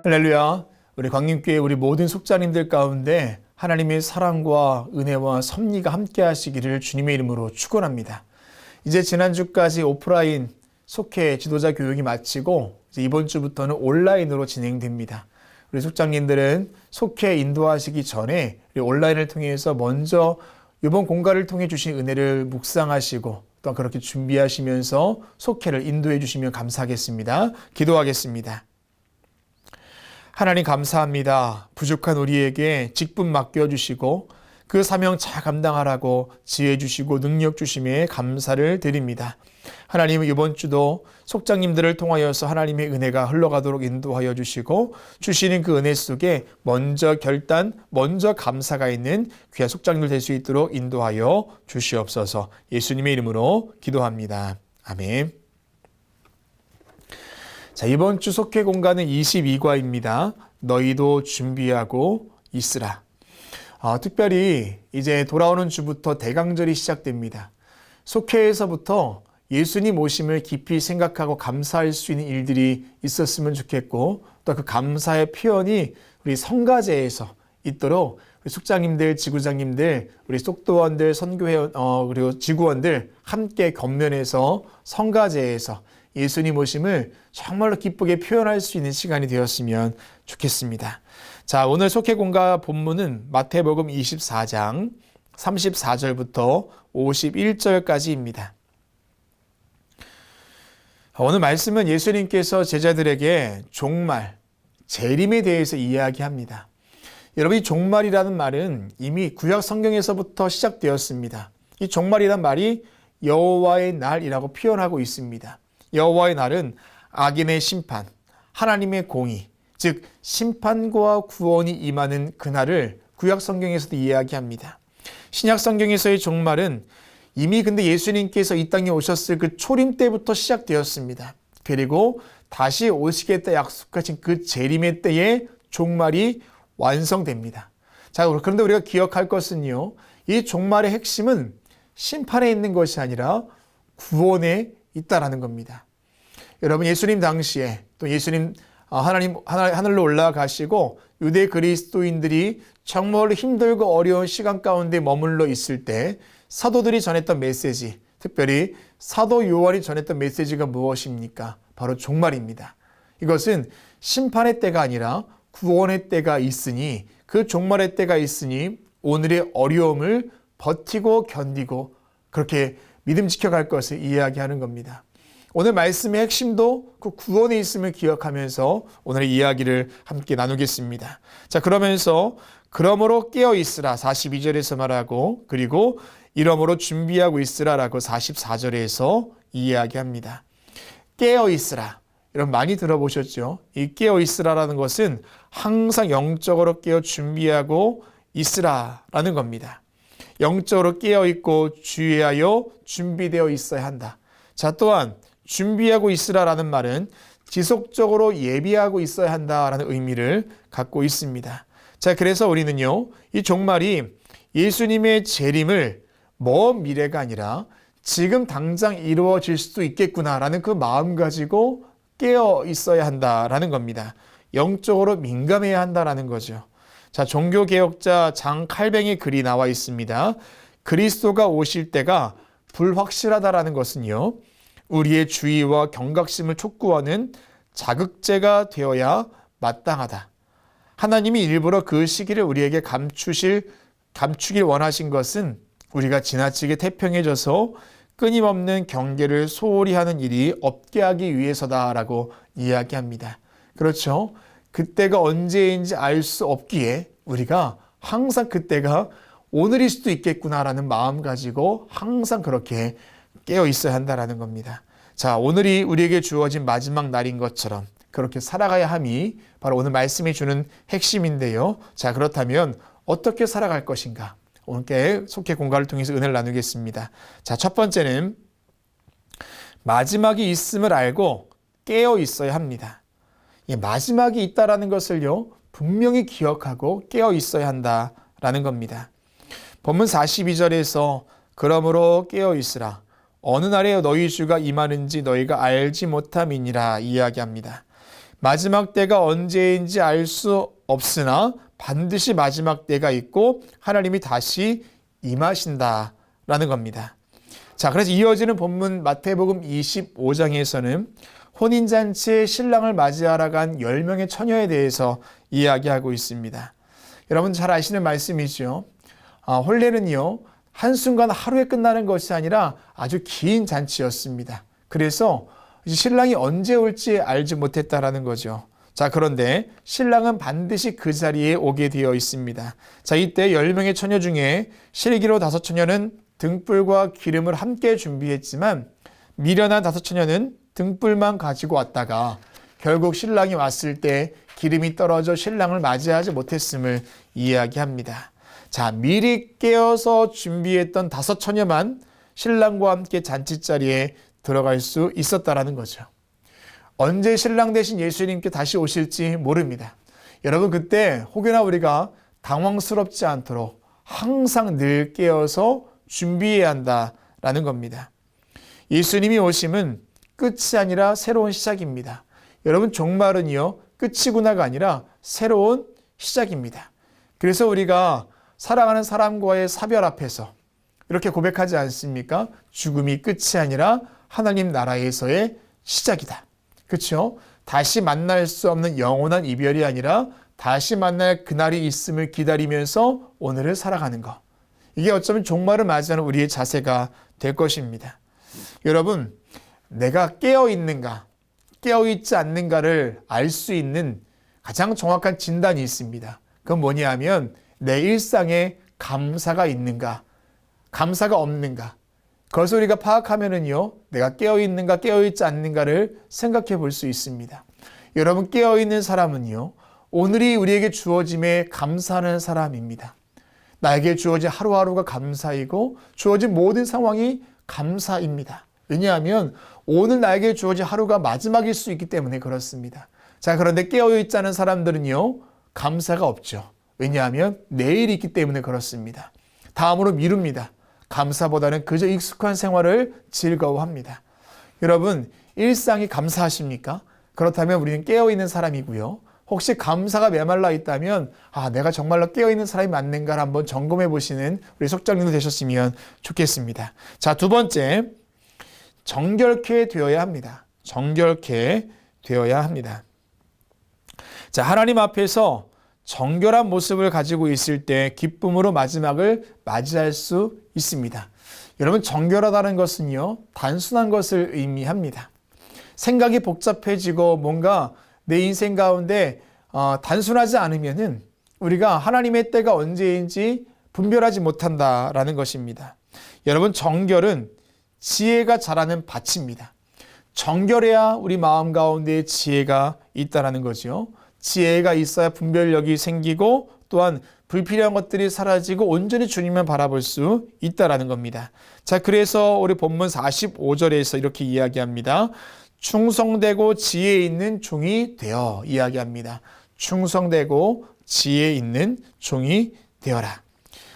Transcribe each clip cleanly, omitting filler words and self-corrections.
할렐루야. 우리 광림교회 우리 모든 속자님들 가운데 하나님의 사랑과 은혜와 섭리가 함께 하시기를 주님의 이름으로 축원합니다. 이제 지난주까지 오프라인 속회 지도자 교육이 마치고 이제 이번 주부터는 온라인으로 진행됩니다. 우리 속장님들은 속회 인도하시기 전에 우리 온라인을 통해서 먼저 이번 공과를 통해 주신 은혜를 묵상하시고 또 그렇게 준비하시면서 속회를 인도해 주시면 감사하겠습니다. 기도하겠습니다. 하나님 감사합니다. 부족한 우리에게 직분 맡겨주시고 그 사명 잘 감당하라고 지혜 주시고 능력 주심에 감사를 드립니다. 하나님 이번 주도 속장님들을 통하여서 하나님의 은혜가 흘러가도록 인도하여 주시고 주시는 그 은혜 속에 먼저 결단, 먼저 감사가 있는 귀한 속장님들 될 수 있도록 인도하여 주시옵소서. 예수님의 이름으로 기도합니다. 아멘. 자, 이번 주 속회 공간은 22과입니다. 너희도 준비하고 있으라. 특별히 이제 돌아오는 주부터 대강절이 시작됩니다. 속회에서부터 예수님 오심을 깊이 생각하고 감사할 수 있는 일들이 있었으면 좋겠고 또 그 감사의 표현이 우리 성가제에서 있도록 우리 숙장님들, 지구장님들, 우리 속도원들, 선교회원 그리고 지구원들 함께 겉면해서 성가제에서 예수님 오심을 정말로 기쁘게 표현할 수 있는 시간이 되었으면 좋겠습니다. 자, 오늘 속회공과 본문은 마태복음 24장 34절부터 51절까지입니다. 오늘 말씀은 예수님께서 제자들에게 종말, 재림에 대해서 이야기합니다. 여러분, 이 종말이라는 말은 이미 구약 성경에서부터 시작되었습니다. 이 종말이란 말이 여호와의 날이라고 표현하고 있습니다. 여호와의 날은 악인의 심판, 하나님의 공의, 즉 심판과 구원이 임하는 그날을 구약 성경에서도 이야기합니다. 신약 성경에서의 종말은 이미 근데 예수님께서 이 땅에 오셨을 그 초림 때부터 시작되었습니다. 그리고 다시 오시겠다 약속하신 그 재림의 때에 종말이 완성됩니다. 자, 그런데 우리가 기억할 것은요, 이 종말의 핵심은 심판에 있는 것이 아니라 구원에 있다라는 겁니다. 여러분, 예수님 당시에 또 예수님 하나님 하늘로 올라가시고 유대 그리스도인들이 정말 힘들고 어려운 시간 가운데 머물러 있을 때 사도들이 전했던 메시지, 특별히 사도 요한이 전했던 메시지가 무엇입니까? 바로 종말입니다. 이것은 심판의 때가 아니라 구원의 때가 있으니 그 종말의 때가 있으니 오늘의 어려움을 버티고 견디고 그렇게 믿음 지켜갈 것을 이야기하는 겁니다. 오늘 말씀의 핵심도 그 구원에 있음을 기억하면서 오늘의 이야기를 함께 나누겠습니다. 자, 그러면서 그러므로 깨어 있으라 42절에서 말하고 그리고 이러므로 준비하고 있으라라고 44절에서 이야기합니다. 깨어 있으라. 여러분 많이 들어보셨죠? 이 깨어 있으라라는 것은 항상 영적으로 깨어 준비하고 있으라라는 겁니다. 영적으로 깨어 있고 주의하여 준비되어 있어야 한다. 자, 또한 준비하고 있으라라는 말은 지속적으로 예비하고 있어야 한다라는 의미를 갖고 있습니다. 자, 그래서 우리는요, 이 종말이 예수님의 재림을 먼 미래가 아니라 지금 당장 이루어질 수도 있겠구나라는 그 마음 가지고 깨어 있어야 한다라는 겁니다. 영적으로 민감해야 한다라는 거죠. 자, 종교개혁자 장 칼뱅의 글이 나와 있습니다. 그리스도가 오실 때가 불확실하다라는 것은요, 우리의 주의와 경각심을 촉구하는 자극제가 되어야 마땅하다. 하나님이 일부러 그 시기를 우리에게 감추길 원하신 것은 우리가 지나치게 태평해져서 끊임없는 경계를 소홀히 하는 일이 없게 하기 위해서다라고 이야기합니다. 그렇죠? 그때가 언제인지 알 수 없기에 우리가 항상 그때가 오늘일 수도 있겠구나라는 마음 가지고 항상 그렇게 깨어 있어야 한다라는 겁니다. 자, 오늘이 우리에게 주어진 마지막 날인 것처럼 그렇게 살아가야 함이 바로 오늘 말씀이 주는 핵심인데요. 자, 그렇다면 어떻게 살아갈 것인가? 오늘 속회 공과를 통해서 은혜를 나누겠습니다. 자, 첫 번째는 마지막이 있음을 알고 깨어 있어야 합니다. 마지막이 있다라는 것을요, 분명히 기억하고 깨어 있어야 한다라는 겁니다. 본문 42절에서 그러므로 깨어 있으라. 어느 날에 너희 주가 임하는지 너희가 알지 못함이니라 이야기합니다. 마지막 때가 언제인지 알 수 없으나 반드시 마지막 때가 있고 하나님이 다시 임하신다라는 겁니다. 자, 그래서 이어지는 본문 마태복음 25장에서는 혼인잔치에 신랑을 맞이하러 간 10명의 처녀에 대해서 이야기하고 있습니다. 여러분 잘 아시는 말씀이죠. 혼례는요, 한순간 하루에 끝나는 것이 아니라 아주 긴 잔치였습니다. 그래서 신랑이 언제 올지 알지 못했다라는 거죠. 자, 그런데 신랑은 반드시 그 자리에 오게 되어 있습니다. 자, 이때 10명의 처녀 중에 실기로 5처녀는 등불과 기름을 함께 준비했지만 미련한 5처녀는 등불만 가지고 왔다가 결국 신랑이 왔을 때 기름이 떨어져 신랑을 맞이하지 못했음을 이야기합니다. 자, 미리 깨어서 준비했던 5처녀만 신랑과 함께 잔치자리에 들어갈 수 있었다라는 거죠. 언제 신랑 대신 예수님께 다시 오실지 모릅니다. 여러분, 그때 혹여나 우리가 당황스럽지 않도록 항상 늘 깨어서 준비해야 한다라는 겁니다. 예수님이 오심은 끝이 아니라 새로운 시작입니다. 여러분, 종말은요, 끝이구나가 아니라 새로운 시작입니다. 그래서 우리가 사랑하는 사람과의 사별 앞에서 이렇게 고백하지 않습니까? 죽음이 끝이 아니라 하나님 나라에서의 시작이다. 그렇죠? 다시 만날 수 없는 영원한 이별이 아니라 다시 만날 그날이 있음을 기다리면서 오늘을 살아가는 것. 이게 어쩌면 종말을 맞이하는 우리의 자세가 될 것입니다. 여러분, 내가 깨어있는가, 깨어있지 않는가를 알 수 있는 가장 정확한 진단이 있습니다. 그건 뭐냐 하면 내 일상에 감사가 있는가, 감사가 없는가. 그것을 우리가 파악하면은요, 내가 깨어있는가, 깨어있지 않는가를 생각해 볼 수 있습니다. 여러분, 깨어있는 사람은요, 오늘이 우리에게 주어짐에 감사하는 사람입니다. 나에게 주어진 하루하루가 감사이고 주어진 모든 상황이 감사입니다. 왜냐하면 오늘 나에게 주어진 하루가 마지막일 수 있기 때문에 그렇습니다. 자, 그런데 깨어있지 않은 사람들은요, 감사가 없죠. 왜냐하면 내일이 있기 때문에 그렇습니다. 다음으로 미룹니다. 감사보다는 그저 익숙한 생활을 즐거워합니다. 여러분, 일상이 감사하십니까? 그렇다면 우리는 깨어있는 사람이고요. 혹시 감사가 메말라 있다면 내가 정말로 깨어있는 사람이 맞는가를 한번 점검해 보시는 우리 속장님도 되셨으면 좋겠습니다. 자, 두 번째, 정결케 되어야 합니다. 정결케 되어야 합니다. 자, 하나님 앞에서 정결한 모습을 가지고 있을 때 기쁨으로 마지막을 맞이할 수 있습니다. 여러분, 정결하다는 것은요, 단순한 것을 의미합니다. 생각이 복잡해지고 뭔가 내 인생 가운데 단순하지 않으면은 우리가 하나님의 때가 언제인지 분별하지 못한다라는 것입니다. 여러분, 정결은 지혜가 자라는 밭입니다. 정결해야 우리 마음 가운데 지혜가 있다라는 거죠. 지혜가 있어야 분별력이 생기고 또한 불필요한 것들이 사라지고 온전히 주님만 바라볼 수 있다라는 겁니다. 자, 그래서 우리 본문 45절에서 이렇게 이야기합니다. 충성되고 지혜 있는 종이 되어 이야기합니다. 충성되고 지혜 있는 종이 되어라.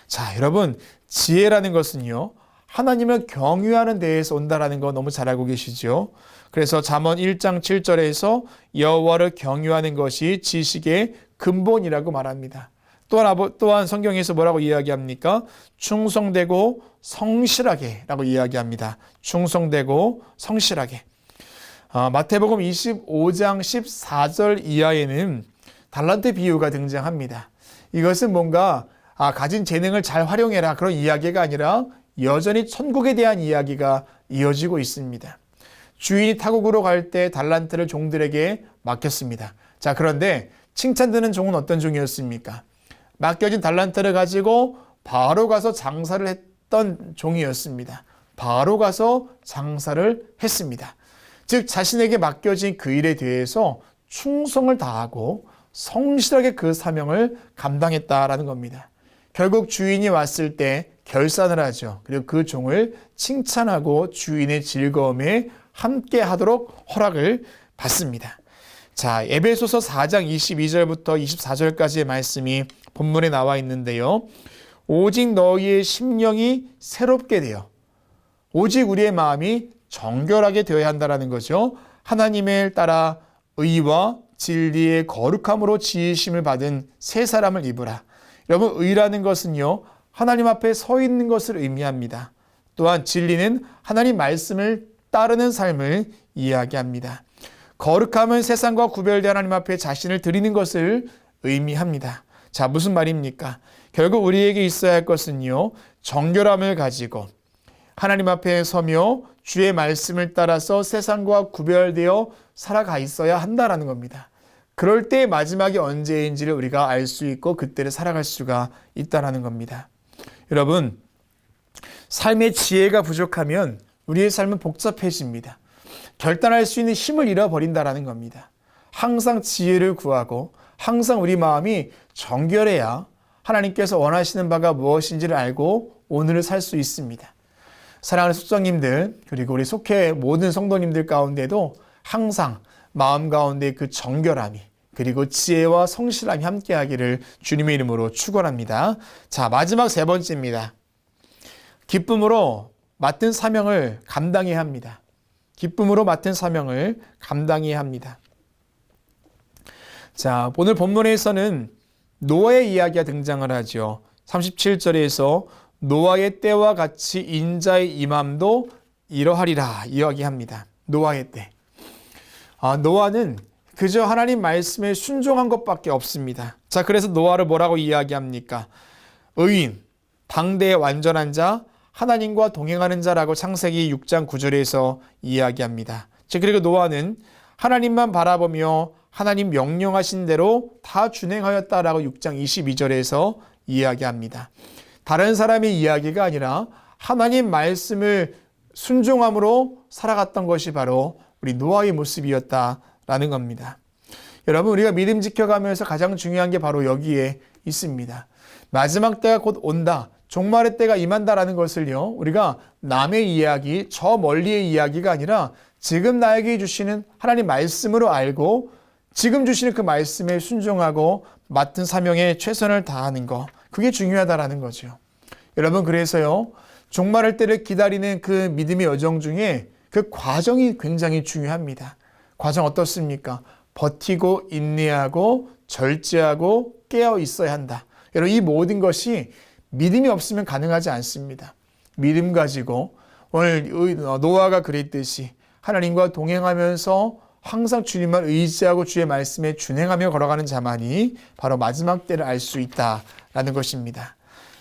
자, 여러분, 지혜라는 것은요, 하나님을 경유하는 데에서 온다라는 거 너무 잘 알고 계시죠? 그래서 잠언 1장 7절에서 여호와를 경유하는 것이 지식의 근본이라고 말합니다. 또한 성경에서 뭐라고 이야기합니까? 충성되고 성실하게 라고 이야기합니다. 충성되고 성실하게. 마태복음 25장 14절 이하에는 달란트 비유가 등장합니다. 이것은 뭔가 가진 재능을 잘 활용해라 그런 이야기가 아니라 여전히 천국에 대한 이야기가 이어지고 있습니다. 주인이 타국으로 갈 때 달란트를 종들에게 맡겼습니다. 자, 그런데 칭찬드는 종은 어떤 종이었습니까? 맡겨진 달란트를 가지고 바로 가서 장사를 했던 종이었습니다. 바로 가서 장사를 했습니다. 즉, 자신에게 맡겨진 그 일에 대해서 충성을 다하고 성실하게 그 사명을 감당했다라는 겁니다. 결국 주인이 왔을 때 결산을 하죠. 그리고 그 종을 칭찬하고 주인의 즐거움에 함께 하도록 허락을 받습니다. 자, 에베소서 4장 22절부터 24절까지의 말씀이 본문에 나와 있는데요. 오직 너희의 심령이 새롭게 되어 오직 우리의 마음이 정결하게 되어야 한다는 거죠. 하나님을 따라 의와 진리의 거룩함으로 지으심을 받은 새 사람을 입으라. 여러분, 의라는 것은요, 하나님 앞에 서 있는 것을 의미합니다. 또한 진리는 하나님 말씀을 따르는 삶을 이야기합니다. 거룩함은 세상과 구별된 하나님 앞에 자신을 드리는 것을 의미합니다. 자, 무슨 말입니까? 결국 우리에게 있어야 할 것은요, 정결함을 가지고 하나님 앞에 서며 주의 말씀을 따라서 세상과 구별되어 살아가 있어야 한다라는 겁니다. 그럴 때 마지막이 언제인지를 우리가 알 수 있고 그때를 살아갈 수가 있다라는 겁니다. 여러분, 삶의 지혜가 부족하면 우리의 삶은 복잡해집니다. 결단할 수 있는 힘을 잃어버린다라는 겁니다. 항상 지혜를 구하고 항상 우리 마음이 정결해야 하나님께서 원하시는 바가 무엇인지를 알고 오늘을 살 수 있습니다. 사랑하는 숙성님들, 그리고 우리 속회 모든 성도님들 가운데도 항상 마음 가운데 그 정결함이, 그리고 지혜와 성실함이 함께하기를 주님의 이름으로 축원합니다. 자, 마지막 세 번째입니다. 기쁨으로 맡은 사명을 감당해야 합니다. 기쁨으로 맡은 사명을 감당해야 합니다. 자, 오늘 본문에서는 노아의 이야기가 등장을 하죠. 37절에서 노아의 때와 같이 인자의 임함도 이러하리라 이야기합니다. 노아의 때. 노아는 그저 하나님 말씀에 순종한 것밖에 없습니다. 자, 그래서 노아를 뭐라고 이야기합니까? 의인, 당대의 완전한 자, 하나님과 동행하는 자라고 창세기 6장 9절에서 이야기합니다. 자, 그리고 노아는 하나님만 바라보며 하나님 명령하신 대로 다 준행하였다라고 6장 22절에서 이야기합니다. 다른 사람의 이야기가 아니라 하나님 말씀을 순종함으로 살아갔던 것이 바로 우리 노아의 모습이었다라는 겁니다. 여러분, 우리가 믿음 지켜가면서 가장 중요한 게 바로 여기에 있습니다. 마지막 때가 곧 온다, 종말의 때가 임한다라는 것을요, 우리가 남의 이야기, 저 멀리의 이야기가 아니라 지금 나에게 주시는 하나님 말씀으로 알고 지금 주시는 그 말씀에 순종하고 맡은 사명에 최선을 다하는 것, 그게 중요하다라는 거죠. 여러분, 그래서요, 종말의 때를 기다리는 그 믿음의 여정 중에 그 과정이 굉장히 중요합니다. 과정 어떻습니까? 버티고 인내하고 절제하고 깨어 있어야 한다. 여러분, 이 모든 것이 믿음이 없으면 가능하지 않습니다. 믿음 가지고 오늘 노아가 그랬듯이 하나님과 동행하면서 항상 주님만 의지하고 주의 말씀에 준행하며 걸어가는 자만이 바로 마지막 때를 알 수 있다라는 것입니다.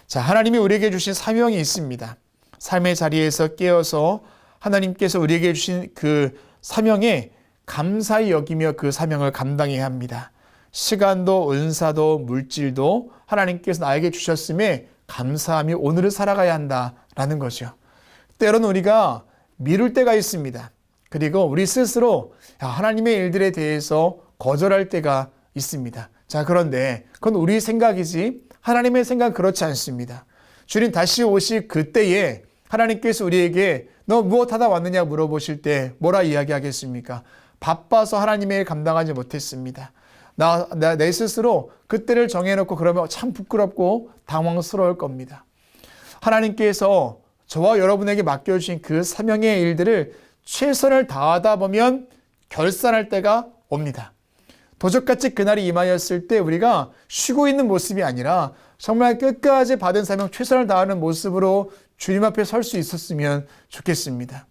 자, 하나님이 우리에게 주신 사명이 있습니다. 삶의 자리에서 깨어서 하나님께서 우리에게 주신 그 사명에 감사히 여기며 그 사명을 감당해야 합니다. 시간도 은사도 물질도 하나님께서 나에게 주셨음에 감사하며 오늘을 살아가야 한다라는 거죠. 때로는 우리가 미룰 때가 있습니다. 그리고 우리 스스로 하나님의 일들에 대해서 거절할 때가 있습니다. 자, 그런데 그건 우리 생각이지 하나님의 생각은 그렇지 않습니다. 주님 다시 오실 그때에 하나님께서 우리에게 너 무엇하다 왔느냐 물어보실 때 뭐라 이야기하겠습니까? 바빠서 하나님의 일 감당하지 못했습니다. 내 스스로 그때를 정해놓고 그러면 참 부끄럽고 당황스러울 겁니다. 하나님께서 저와 여러분에게 맡겨주신 그 사명의 일들을 최선을 다하다 보면 결산할 때가 옵니다. 도적같이 그날이 임하였을 때 우리가 쉬고 있는 모습이 아니라 정말 끝까지 받은 사명 최선을 다하는 모습으로 주님 앞에 설 수 있었으면 좋겠습니다.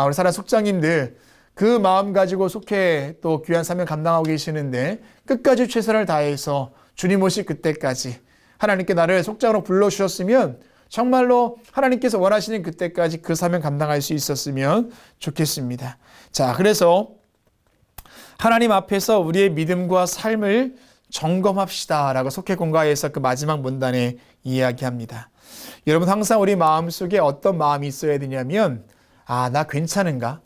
우리 사랑 속장님들, 그 마음 가지고 속해 또 귀한 사명 감당하고 계시는데 끝까지 최선을 다해서 주님 오실 그때까지 하나님께 나를 속장으로 불러주셨으면 정말로 하나님께서 원하시는 그때까지 그 사명 감당할 수 있었으면 좋겠습니다. 자, 그래서 하나님 앞에서 우리의 믿음과 삶을 점검합시다 라고 속회공과에서 그 마지막 문단에 이야기합니다. 여러분, 항상 우리 마음속에 어떤 마음이 있어야 되냐면 나 괜찮은가?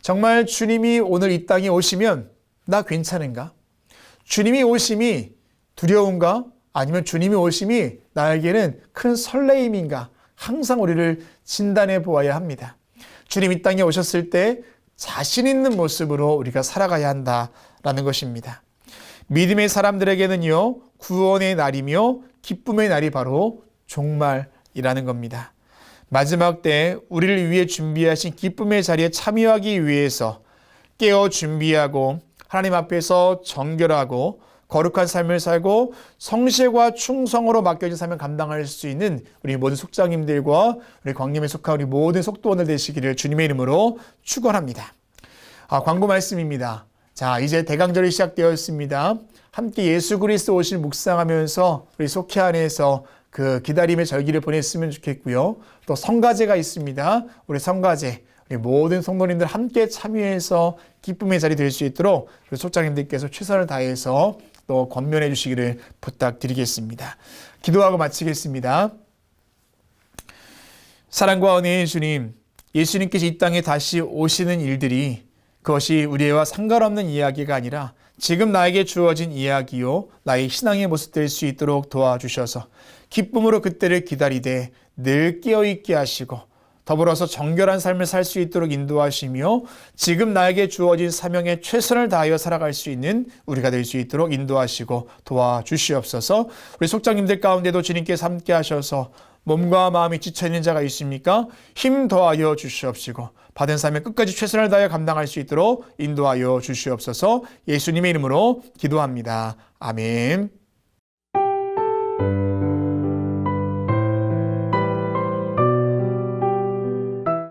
정말 주님이 오늘 이 땅에 오시면 나 괜찮은가? 주님이 오심이 두려운가? 아니면 주님이 오심이 나에게는 큰 설레임인가? 항상 우리를 진단해 보아야 합니다. 주님 이 땅에 오셨을 때 자신 있는 모습으로 우리가 살아가야 한다라는 것입니다. 믿음의 사람들에게는요, 구원의 날이며 기쁨의 날이 바로 종말이라는 겁니다. 마지막 때 우리를 위해 준비하신 기쁨의 자리에 참여하기 위해서 깨어 준비하고 하나님 앞에서 정결하고 거룩한 삶을 살고 성실과 충성으로 맡겨진 삶을 감당할 수 있는 우리 모든 속장님들과 우리 광림에 속한 우리 모든 속도원들 되시기를 주님의 이름으로 축원합니다. 광고 말씀입니다. 자, 이제 대강절이 시작되었습니다. 함께 예수 그리스도 오실 묵상하면서 우리 속회 안에서 그 기다림의 절기를 보냈으면 좋겠고요. 또 성가제가 있습니다. 우리 성가제 우리 모든 성도님들 함께 참여해서 기쁨의 자리 될 수 있도록 우리 속장님들께서 최선을 다해서 또 권면해 주시기를 부탁드리겠습니다. 기도하고 마치겠습니다. 사랑과 은혜의 주님, 예수님께서 이 땅에 다시 오시는 일들이 그것이 우리와 상관없는 이야기가 아니라 지금 나에게 주어진 이야기요 나의 신앙의 모습 될 수 있도록 도와주셔서 기쁨으로 그때를 기다리되 늘 깨어있게 하시고 더불어서 정결한 삶을 살 수 있도록 인도하시며 지금 나에게 주어진 사명에 최선을 다하여 살아갈 수 있는 우리가 될 수 있도록 인도하시고 도와주시옵소서. 우리 속장님들 가운데도 주님께서 함께 하셔서 몸과 마음이 지쳐있는 자가 있습니까? 힘 더하여 주시옵시고 받은 삶에 끝까지 최선을 다하여 감당할 수 있도록 인도하여 주시옵소서. 예수님의 이름으로 기도합니다. 아멘.